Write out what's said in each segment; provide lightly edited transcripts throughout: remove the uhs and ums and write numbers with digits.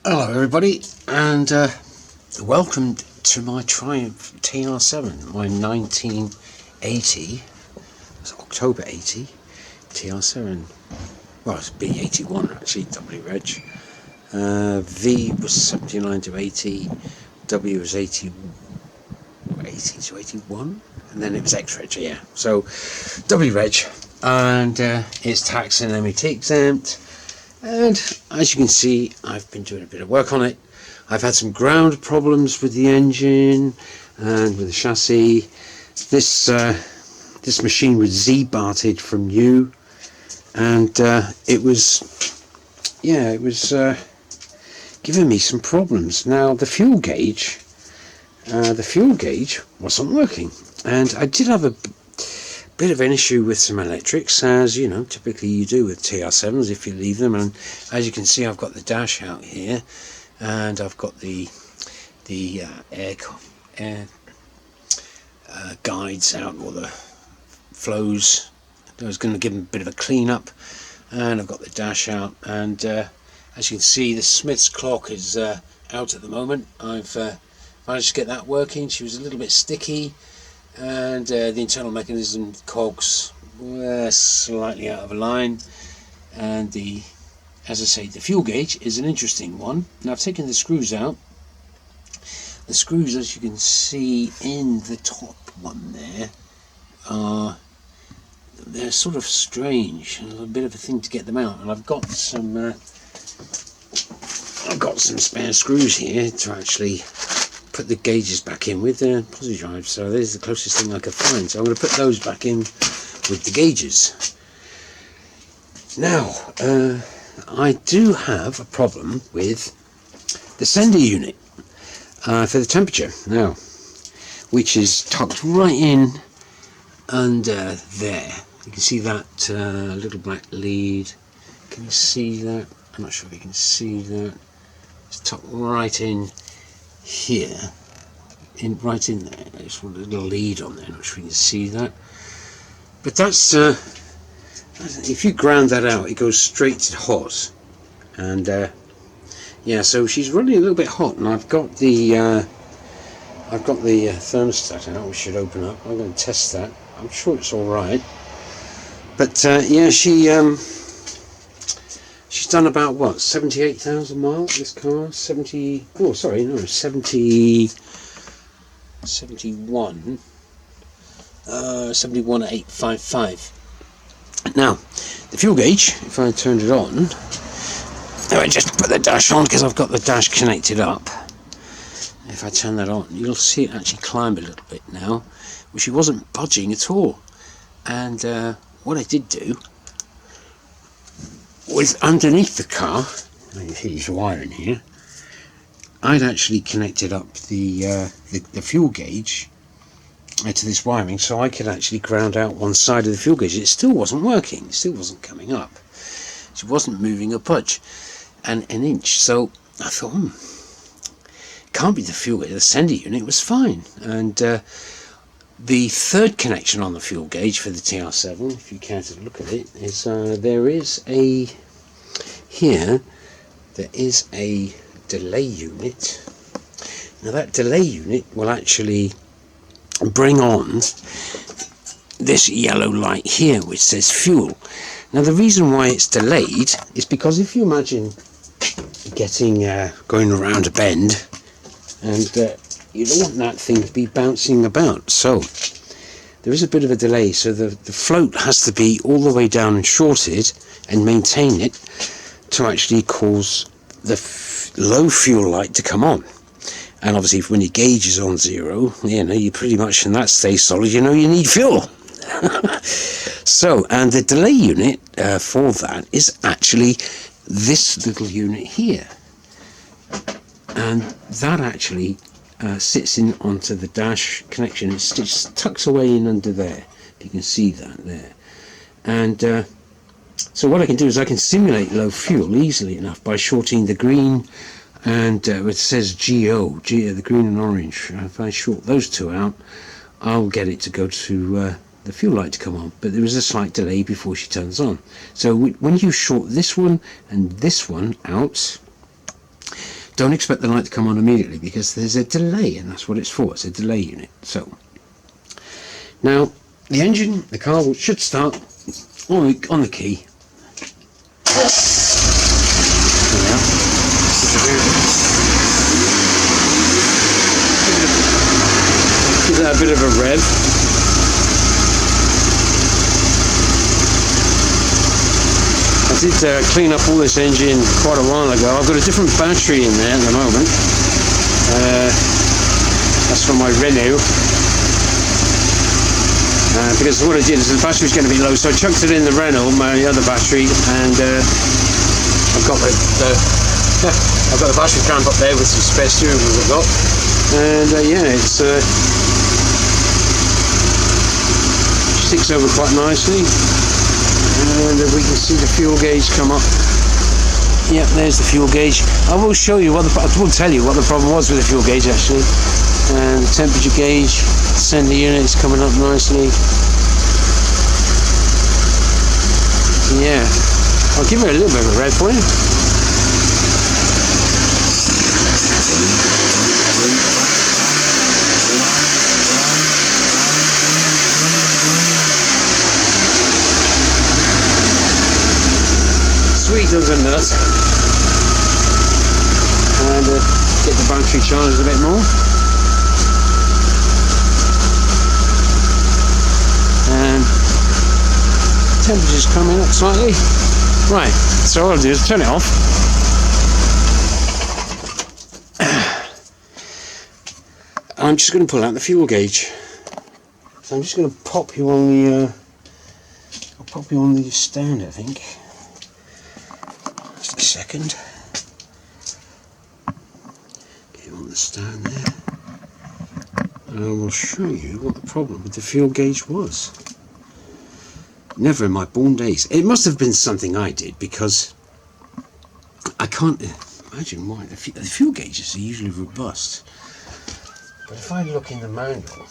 Hello everybody, and welcome to my Triumph TR7, my 1980, it's October 80 TR7. Well, it's B81 actually, W reg. V was 79 to 80, W was 80 to 81, and then it was X reg, yeah. So W reg, and it's tax and MOT exempt. And as you can see, I've been doing a bit of work on it. I've had some ground problems with the engine and with the chassis. This machine was Z-barted from new, and it was giving me some problems. Now the fuel gauge wasn't working, and I did have a bit of an issue with some electrics, as you know, typically you do with TR7s if you leave them. And as you can see, I've got the dash out here, and I've got the air guides out, or the flows. I was going to give them a bit of a clean up, and I've got the dash out, and as you can see, the Smith's clock is out at the moment. I've managed to get that working. She was a little bit sticky, and the internal mechanism cogs were slightly out of line, and as I say, the fuel gauge is an interesting one. Now I've taken the screws out. The screws, as you can see in the top one there, they're sort of strange, a bit of a thing to get them out, and I've got some spare screws here to actually put the gauges back in with the positive drive. So this is the closest thing I could find, so I'm going to put those back in with the gauges. Now I do have a problem with the sender unit for the temperature now, which is tucked right in under there. You can see that little black lead. Can you see that? I'm not sure if you can see that. It's tucked right in here, right in there. There's one little lead on there. I'm not sure you can see that, but that's if you ground that out, it goes straight to hot, and yeah. So she's running a little bit hot, and I've got the thermostat out, which should open up. I'm going to test that. I'm sure it's all right, but yeah, she's done about what, 78,000 miles, this car? 71 71,855. Now the fuel gauge, if I turned it on, I just put the dash on because I've got the dash connected up. If I turn that on, you'll see it actually climb a little bit now, which it wasn't budging at all. And what I did do was, underneath the car, here's the wire in here, I'd actually connected up the fuel gauge to this wiring, so I could actually ground out one side of the fuel gauge. It still wasn't working, it still wasn't coming up, it wasn't moving a budge an inch. So I thought, can't be the fuel gauge. The sender unit was fine, and the third connection on the fuel gauge for the TR7, if you care to look at it, is there is a delay unit. Now that delay unit will actually bring on this yellow light here which says fuel. Now the reason why it's delayed is because if you imagine going around a bend, and you don't want that thing to be bouncing about, so there is a bit of a delay. So the float has to be all the way down and shorted and maintain it to actually cause the low fuel light to come on. And obviously when your gauge is on zero, you know, you pretty much, and that stays solid, you know you need fuel. So, and the delay unit for that is actually this little unit here, and that actually sits in onto the dash connection. It just tucks away in under there, if you can see that there. And so what I can do is I can simulate low fuel easily enough by shorting the green, and it says GO, the green and orange. If I short those two out, I'll get it to go to the fuel light to come on, but there is a slight delay before she turns on. So when you short this one and this one out, don't expect the light to come on immediately, because there's a delay, and that's what it's for. It's a delay unit. So now the engine, the car should start on the key. There we are. Give that a bit of a rev. I did clean up all this engine quite a while ago. I've got a different battery in there at the moment. That's from my Renault. Because what I did is the battery was going to be low, so I chucked it in the Renault, my other battery, and I've got the I've got the battery clamp up there with some spare steering wheels I've got, and yeah, it's sticks over quite nicely. And we can see the fuel gauge come up. Yep, there's the fuel gauge. I will show you I will tell you what the problem was with the fuel gauge actually. And the temperature gauge, sender unit is coming up nicely. Yeah, I'll give it a little bit of a rev for you. Sweet as a nut. And get the battery charged a bit more. And temperature's coming up slightly. Right, so what I'll do is turn it off. I'm just going to pull out the fuel gauge. So I'm just going to pop you on the I'll pop you on the stand, I think. Just a second. Get you on the stand there. And I will show you what the problem with the fuel gauge was. Never in my born days. It must have been something I did, because I can't imagine why. The fuel gauges are usually robust. But if I look in the manual,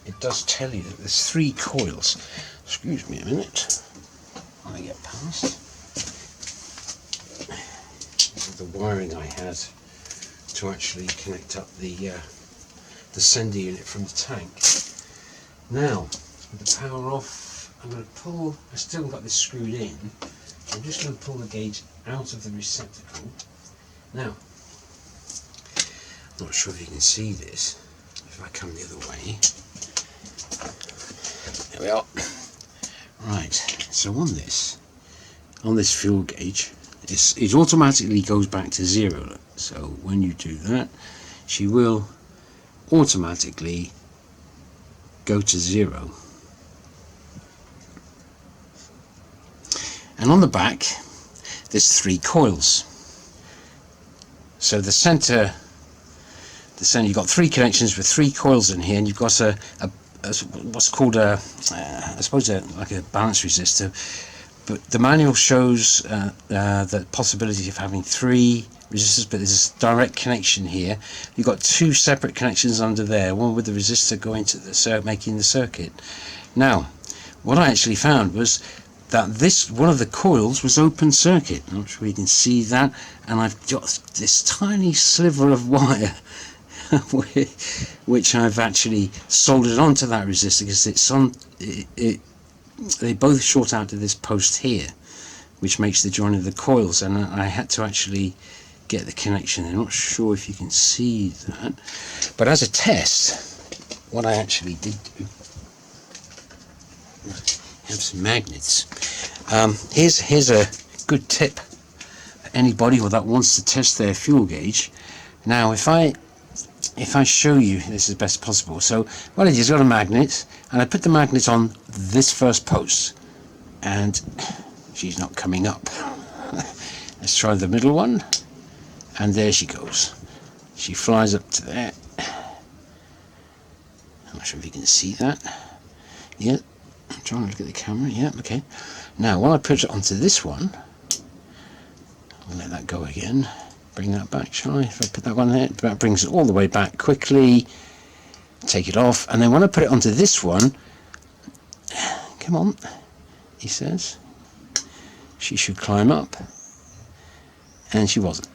it does tell you that there's 3 coils. Excuse me a minute. When I get past. This is the wiring I had to actually connect up the sender unit from the tank. Now, with the power off, I'm going to pull, I've still got this screwed in, I'm just going to pull the gauge out of the receptacle. Now, I'm not sure if you can see this, if I come the other way. There we are. Right, so on this fuel gauge, it automatically goes back to 0. So when you do that, she will automatically go to 0. And on the back there's 3 coils. So the center you've got 3 connections with 3 coils in here, and you've got a what's called I suppose like a balance resistor, but the manual shows the possibility of having 3 resistors, but there's a direct connection here. You've got 2 separate connections under there, one with the resistor going to the making the circuit. Now, what I actually found was that one of the coils was open circuit. I'm not sure you can see that, and I've got this tiny sliver of wire which I've actually soldered onto that resistor, because it's on they both short out to this post here, which makes the join of the coils, and I had to actually get the connection. I'm not sure if you can see that, but as a test, what I actually did do, have some magnets. Here's a good tip for anybody that wants to test their fuel gauge. Now, if I show you this as best possible, so what I did is got a magnet, and I put the magnet on this first post, and she's not coming up. Let's try the middle one, and there she goes. She flies up to there. I'm not sure if you can see that. Yeah, I'm trying to look at the camera. Yeah, okay. Now, when I put it onto this one, I'll let that go again. Bring that back, shall I? If I put that one there, that brings it all the way back quickly. Take it off, and then when I put it onto this one, come on, he says, she should climb up, and she wasn't.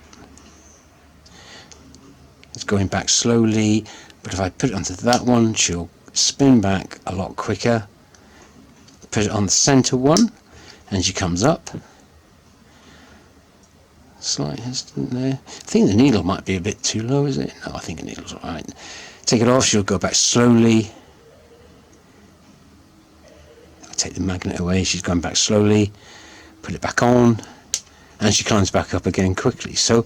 going back slowly, but if I put it onto that one, she'll spin back a lot quicker. Put it on the center one, and she comes up. Slight hesitant there. I think the needle might be a bit too low, is it? No, I think the needle's alright. Take it off, she'll go back slowly. I'll take the magnet away, she's going back slowly. Put it back on, and she climbs back up again quickly. So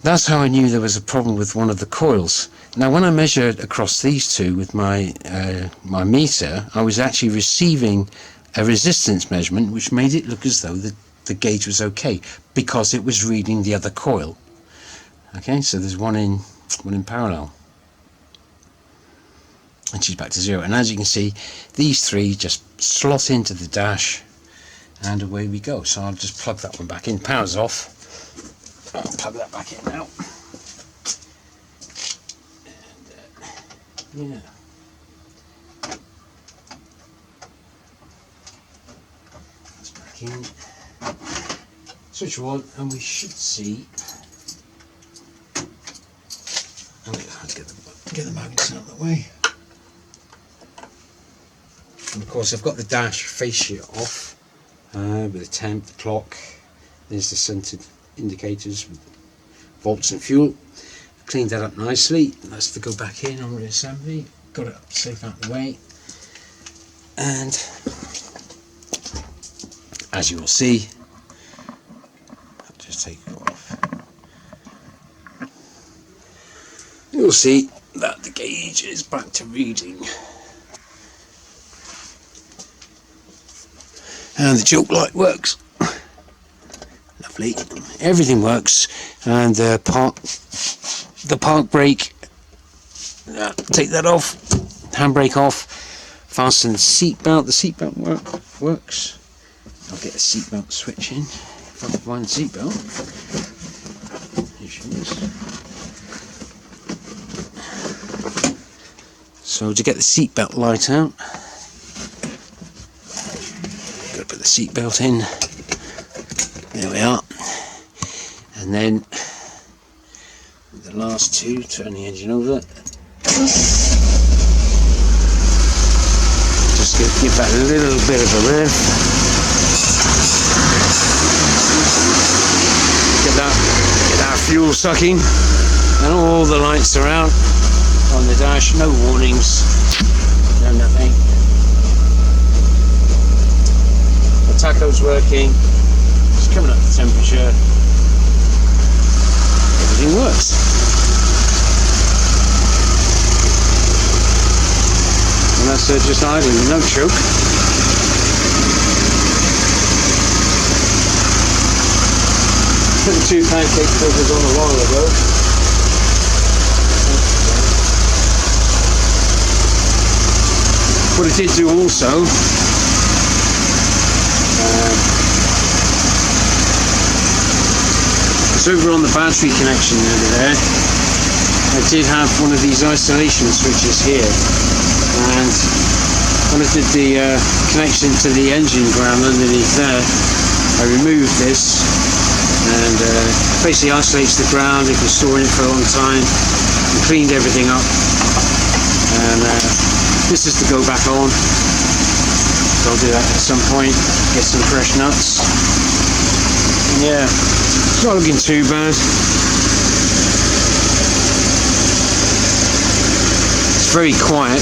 that's how I knew there was a problem with one of the coils. Now when I measured across these two with my my meter, I was actually receiving a resistance measurement which made it look as though the gauge was okay, because it was reading the other coil. Okay, so there's one in parallel, and she's back to 0. And as you can see, these three just slot into the dash, and away we go. So I'll just plug that one back in. Power's off. I'll plug that back in now. And, yeah. That's back in. Switch on, and we should see. I'll get the magnets out of the way. And of course, I've got the dash face sheet off with the temp, the clock. There's the centered indicators with volts and fuel. Cleaned that up nicely. That's to go back in on reassembly. Got it up safe out of the way. And as you will see, I'll just take it off. You'll see that the gauge is back to reading. And the choke light works. Lovely. Everything works. And the park brake, take that off. Handbrake off. Fasten the seat belt. The seat belt works. I'll get the seat belt switch in. If I can find the seat belt. Here she is. So to get the seat belt light out, got to put the seat belt in. There we are. And then the last two, turn the engine over. Just give that a little bit of a rev. Get that fuel sucking, and all the lights are out on the dash. No warnings, no nothing. The tacho's working. It's coming up to temperature. Everything works. And that's just idling with no choke. Put the two pancake filters on a while ago. What it did do also, it's over on the battery connection over there. I did have one of these isolation switches here, and when I did the connection to the engine ground underneath there, I removed this, and basically isolates the ground. It can store in it for a long time, and cleaned everything up. And this is to go back on, so I'll do that at some point, get some fresh nuts. And yeah, it's not looking too bad. It's very quiet.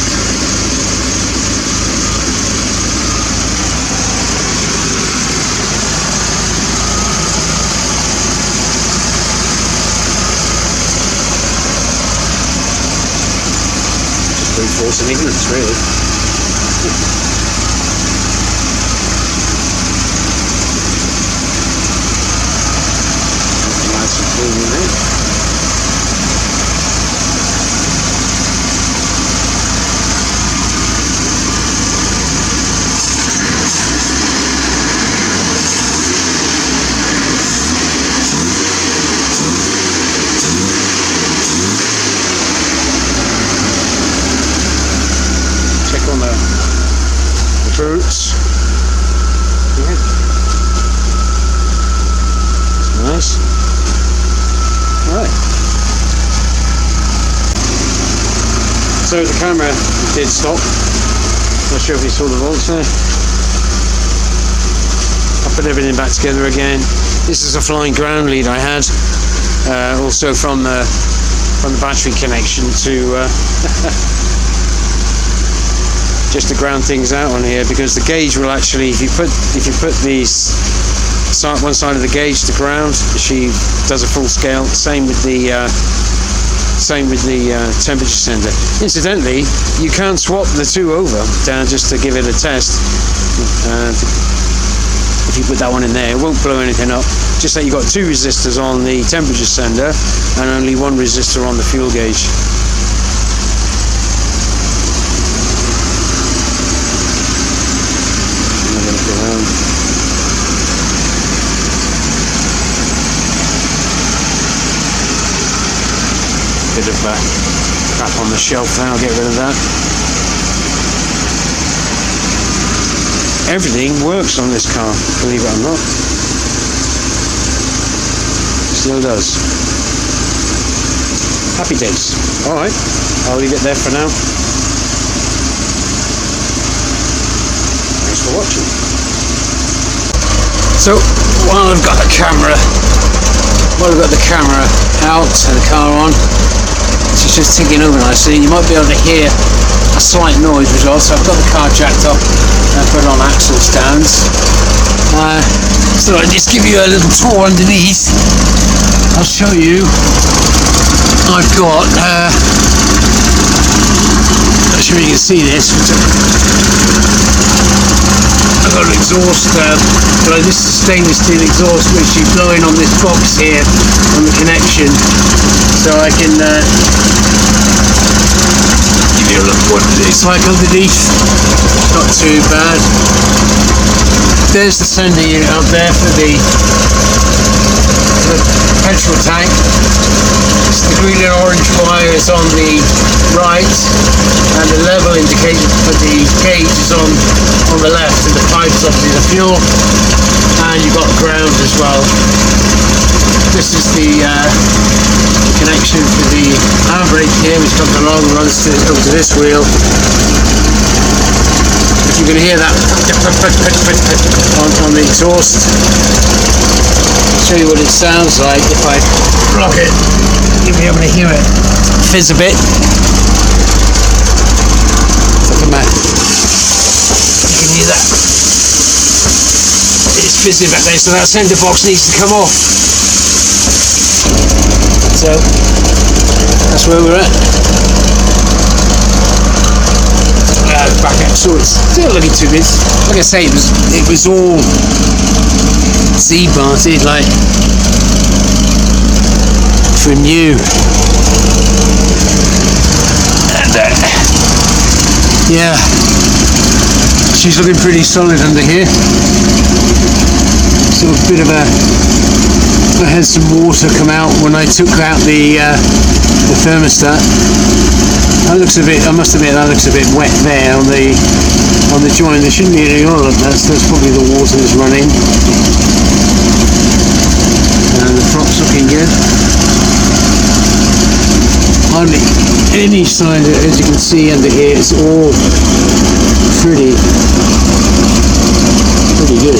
Brute force and ignorance, really. Nice and clean in there. Fruits. Yeah. That's nice. Right. So the camera did stop. Not sure if you saw the volts there. I put everything back together again. This is a flying ground lead I had, also from the battery connection to just to ground things out on here, because the gauge will actually, if you put these one side of the gauge to ground, she does a full scale. Same with the temperature sender. Incidentally, you can swap the two over down just to give it a test. If you put that one in there, it won't blow anything up. Just that you've got two resistors on the temperature sender and only one resistor on the fuel gauge. Bit of crap on the shelf there, I'll get rid of that. Everything works on this car, believe it or not. Still does. Happy days. Alright, I'll leave it there for now. Thanks for watching. So, while I've got the camera out and the car on, she's just ticking over nicely. You might be able to hear a slight noise as well. So I've got the car jacked up and I put it on axle stands. So I'll just give you a little tour underneath. I'll show you. I've got, not sure you can see this, I've got an exhaust, this is stainless steel exhaust which you blow in on this box here on the connection, so I can give you a look what it looks like underneath. Not too bad. There's the sender unit up there for the petrol tank. So the green and orange wire is on the right and the level indicator for the gauge is on the left, and the pipe is obviously the fuel, and you've got ground as well. This is the connection for the handbrake here, which comes along and runs over to this wheel. But you can hear that on the exhaust. I'll show you what it sounds like if I block it. You'll be able to hear it fizz a bit. Look at that. You can hear that. It's fizzing back there, so that sender box needs to come off. So that's where we're at. Back out, so it's still looking 2 minutes. Like I say, it was all Z-barted, like from new. And yeah, she's looking pretty solid under here. So a bit of I had some water come out when I took out the thermostat. That looks a bit, I must admit, that looks a bit wet there on the joint. There shouldn't be any oil on that, so that's probably the water that's running. And the prop's looking good. Hardly any sign, as you can see under here, it's all pretty good.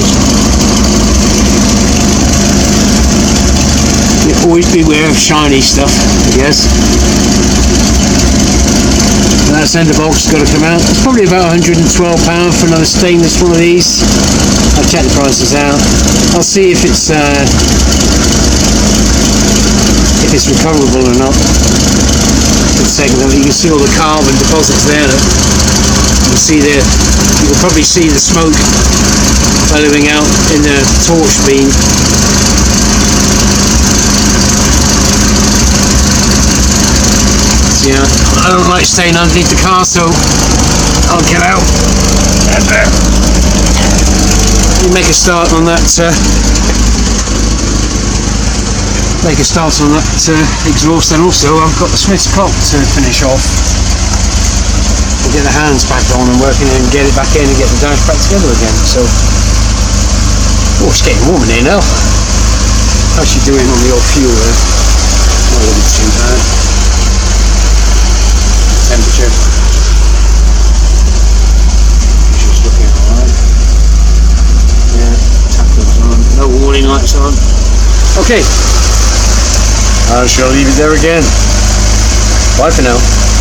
You always beware of shiny stuff, I guess. That sender box has got to come out. It's probably about £112 for another stainless one of these. I'll check the prices out. I'll see if it's recoverable or not. You can see all the carbon deposits there. You can see there. You can probably see the smoke billowing out in the torch beam. Yeah, I don't like staying underneath the car, so I'll get out and make a start on that. Exhaust, and also I've got the Smith's clock to finish off. We'll get the hands back on and working and get it back in and get the dash back together again. So, oh, it's getting warm in here now. How's she doing on the old fuel there? Not really too bad. Temperature. that's on. Okay. I shall leave it there again. Bye for now.